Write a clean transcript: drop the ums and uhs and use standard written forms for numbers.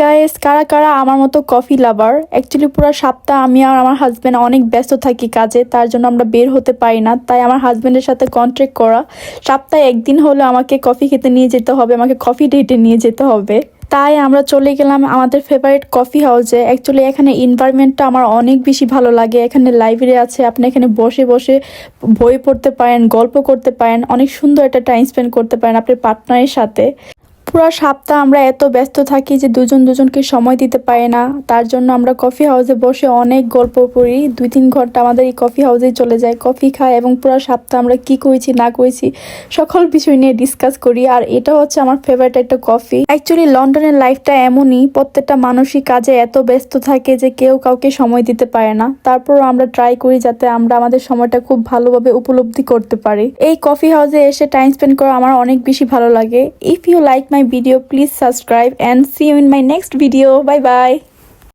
Guys, কারা কারা আমার মতো কফি লাভার? অ্যাকচুয়ালি পুরো সপ্তাহ আমি আর আমার হাজব্যান্ড অনেক ব্যস্ত থাকি কাজে, তার জন্য আমরা বের হতে পারি না। তাই আমার হাজব্যান্ডের সাথে কন্ট্রাক্ট করা সপ্তাহে একদিন হলে আমাকে কফি খেতে নিয়ে যেতে হবে, আমাকে কফি ডেটে নিয়ে যেতে হবে। তাই আমরা চলে গেলাম আমাদের ফেভারিট কফি হাউসে। অ্যাকচুয়ালি এখানে এনভায়রনমেন্টটা আমার অনেক বেশি ভালো লাগে। এখানে লাইব্রেরি আছে, আপনি এখানে বসে বসে বই পড়তে পারেন, গল্প করতে পারেন, অনেক সুন্দর একটা টাইম স্পেন্ড করতে পারেন আপনার পার্টনারের সাথে। পুরো সপ্তাহ আমরা এত ব্যস্ত থাকি যে দুজন দুজনকে সময় দিতে পারি না। তার জন্য আমরা কফি হাউসে বসে অনেক গল্প করি, 2-3 ঘন্টা আমাদের এই কফি হাউসেই চলে যায়, কফি খাই এবং পুরো সপ্তাহ আমরা কি করেছি না করেছি সকল বিষয় নিয়ে ডিসকাস করি। আর এটা হচ্ছে আমার ফেভারিট একটা কফি। অ্যাকচুয়ালি লন্ডনের লাইফটা এমনই, প্রত্যেকটা মানুষই কাজে এত ব্যস্ত থাকে যে কেউ কাউকে সময় দিতে পারে না। তারপরও আমরা ট্রাই করি যাতে আমরা আমাদের সময়টা খুব ভালোভাবে উপলব্ধি করতে পারি। এই কফি হাউসে এসে টাইম স্পেন্ড করা আমার অনেক বেশি ভালো লাগে। If you like my video, please subscribe and see you in my next video. Bye bye.